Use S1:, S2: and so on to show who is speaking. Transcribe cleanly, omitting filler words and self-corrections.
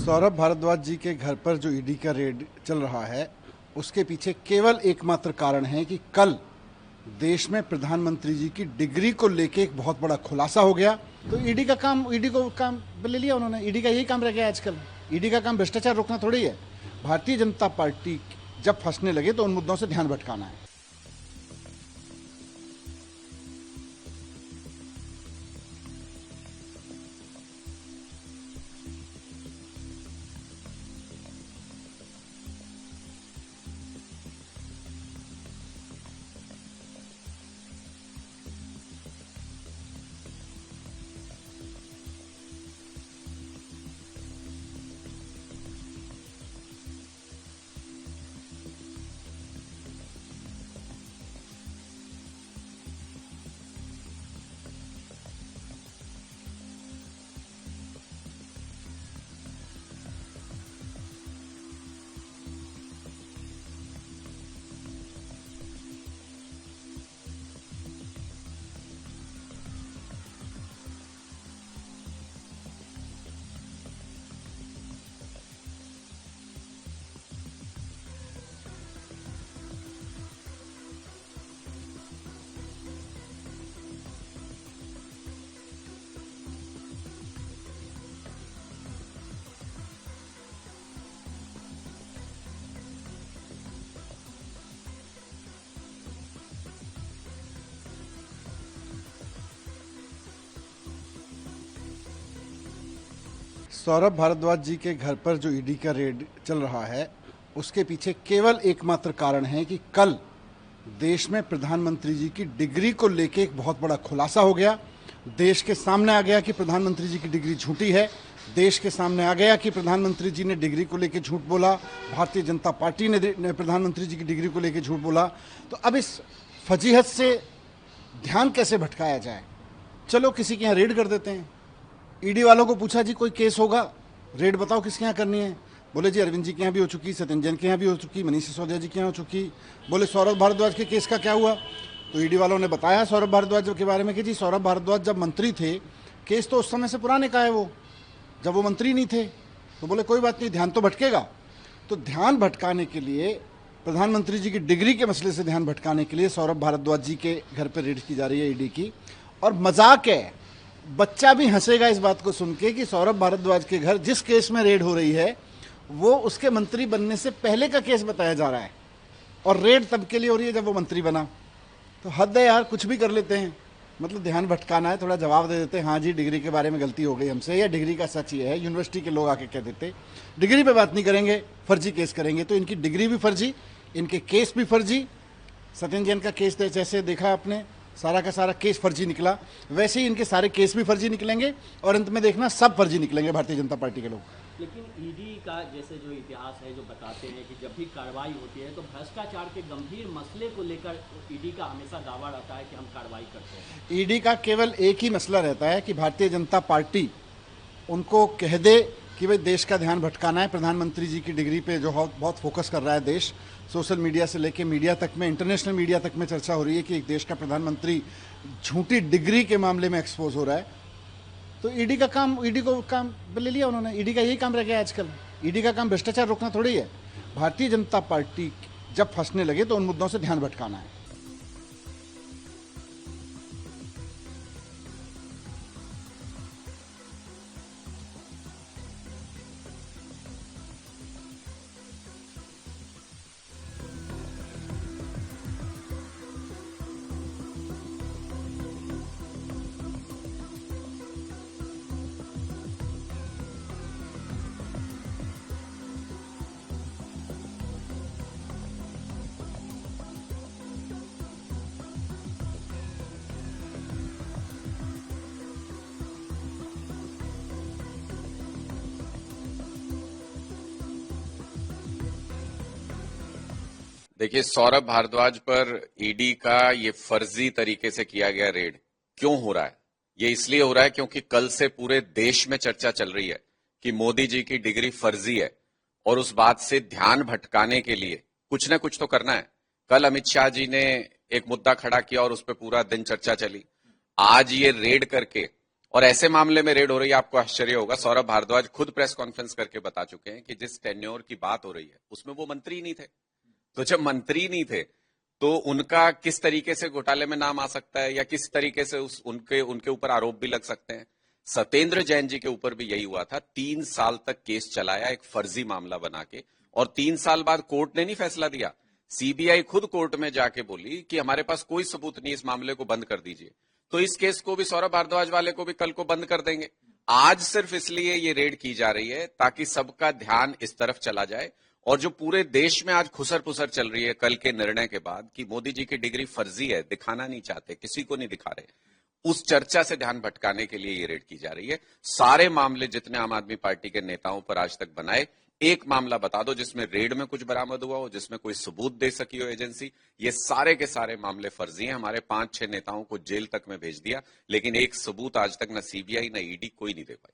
S1: सौरभ भारद्वाज जी के घर पर जो ईडी का रेड चल रहा है उसके पीछे केवल एकमात्र कारण है कि कल देश में प्रधानमंत्री जी की डिग्री को लेके एक बहुत बड़ा खुलासा हो गया। तो ईडी को काम ले लिया उन्होंने। ईडी का यही काम रह गया आजकल। ईडी का काम भ्रष्टाचार रोकना थोड़ी है। भारतीय जनता पार्टी जब फंसने लगे तो उन मुद्दों से ध्यान भटकाना है। सौरभ भारद्वाज जी के घर पर जो ईडी का रेड चल रहा है उसके पीछे केवल एकमात्र कारण है कि कल देश में प्रधानमंत्री जी की डिग्री को लेके एक बहुत बड़ा खुलासा हो गया। देश के सामने आ गया कि प्रधानमंत्री जी की डिग्री झूठी है। देश के सामने आ गया कि प्रधानमंत्री जी ने डिग्री को लेके झूठ बोला। भारतीय जनता पार्टी ने प्रधानमंत्री जी की डिग्री को लेके झूठ बोला। तो अब इस फजीहत से ध्यान कैसे भटकाया जाए? चलो किसी के यहाँ रेड कर देते हैं। ईडी वालों को पूछा जी कोई केस होगा, रेड बताओ किसके यहाँ करनी है। बोले जी अरविंद जी के यहाँ भी हो चुकी, सत्येंद्र जैन के यहाँ भी हो चुकी, मनीष सिसोदिया जी के यहाँ हो चुकी। बोले सौरभ भारद्वाज के केस का क्या हुआ? तो ईडी वालों ने बताया सौरभ भारद्वाज के बारे में कि जी सौरभ भारद्वाज जब मंत्री थे, केस तो उस समय से पुराने का है, वो जब वो मंत्री नहीं थे। तो बोले कोई बात नहीं, ध्यान तो भटकेगा। तो ध्यान भटकाने के लिए, प्रधानमंत्री जी की डिग्री के मसले से ध्यान भटकाने के लिए सौरभ भारद्वाज जी के घर पर रेड की जा रही है ईडी की। और मजाक है, बच्चा भी हंसेगा इस बात को सुन के कि सौरभ भारद्वाज के घर जिस केस में रेड हो रही है वो उसके मंत्री बनने से पहले का केस बताया जा रहा है, और रेड तब के लिए हो रही है जब वो मंत्री बना। तो हद है यार, कुछ भी कर लेते हैं। मतलब ध्यान भटकाना है, थोड़ा जवाब दे देते हैं, हाँ जी डिग्री के बारे में गलती हो गई हमसे, या डिग्री का सच ये है। यूनिवर्सिटी के लोग आके कह देते डिग्री पे बात नहीं करेंगे, फर्जी केस करेंगे। तो इनकी डिग्री भी फर्जी, इनके केस भी फर्जी। सत्येंद्र जैन का केस जैसे देखा आपने, सारा का सारा केस फर्जी निकला, वैसे ही इनके सारे केस भी फर्जी निकलेंगे और अंत में देखना सब फर्जी निकलेंगे भारतीय जनता पार्टी के लोग।
S2: लेकिन ईडी का जैसे जो इतिहास है, जो बताते हैं कि जब भी कार्रवाई होती है तो भ्रष्टाचार के गंभीर मसले को लेकर ईडी का हमेशा दावा रहता है कि हम कार्रवाई करते हैं।
S1: ईडी का केवल एक ही मसला रहता है कि भारतीय जनता पार्टी उनको कह दे कि भाई देश का ध्यान भटकाना है। प्रधानमंत्री जी की डिग्री पे जो बहुत फोकस कर रहा है देश, सोशल मीडिया से लेके मीडिया तक में, इंटरनेशनल मीडिया तक में चर्चा हो रही है कि एक देश का प्रधानमंत्री झूठी डिग्री के मामले में एक्सपोज हो रहा है। तो ईडी को काम ले लिया उन्होंने। ईडी का यही काम रह गया आजकल। ईडी का काम भ्रष्टाचार रोकना थोड़ी है। भारतीय जनता पार्टी जब फंसने लगे तो उन मुद्दों से ध्यान भटकाना है।
S3: देखिए, सौरभ भारद्वाज पर ईडी का ये फर्जी तरीके से किया गया रेड क्यों हो रहा है? ये इसलिए हो रहा है क्योंकि कल से पूरे देश में चर्चा चल रही है कि मोदी जी की डिग्री फर्जी है, और उस बात से ध्यान भटकाने के लिए कुछ न कुछ तो करना है। कल अमित शाह जी ने एक मुद्दा खड़ा किया और उस पर पूरा दिन चर्चा चली। आज ये रेड करके और ऐसे मामले में रेड हो रही है। आपको आश्चर्य होगा, सौरभ भारद्वाज खुद प्रेस कॉन्फ्रेंस करके बता चुके हैं कि जिस टेन्योर की बात हो रही है उसमें वो मंत्री नहीं थे। तो जब मंत्री नहीं थे तो उनका किस तरीके से घोटाले में नाम आ सकता है या किस तरीके से उनके ऊपर आरोप भी लग सकते हैं। सत्येंद्र जैन जी के ऊपर भी यही हुआ था। 3 साल तक केस चलाया एक फर्जी मामला बना के, और 3 साल बाद कोर्ट ने नहीं फैसला दिया। सीबीआई खुद कोर्ट में जाके बोली कि हमारे पास कोई सबूत नहीं, इस मामले को बंद कर दीजिए। तो इस केस को भी सौरभ भारद्वाज वाले को भी कल को बंद कर देंगे। आज सिर्फ इसलिए ये रेड की जा रही है ताकि सबका ध्यान इस तरफ चला जाए, और जो पूरे देश में आज खुसर पुसर चल रही है कल के निर्णय के बाद कि मोदी जी की डिग्री फर्जी है, दिखाना नहीं चाहते, किसी को नहीं दिखा रहे, उस चर्चा से ध्यान भटकाने के लिए ये रेड की जा रही है। सारे मामले जितने आम आदमी पार्टी के नेताओं पर आज तक बनाए, एक मामला बता दो जिसमें रेड में कुछ बरामद हुआ हो, जिसमें कोई सबूत दे सकी हो एजेंसी। ये सारे के सारे मामले फर्जी हैं। हमारे 5-6 नेताओं को जेल तक में भेज दिया, लेकिन एक सबूत आज तक न सीबीआई न ईडी कोई नहीं दे पाई।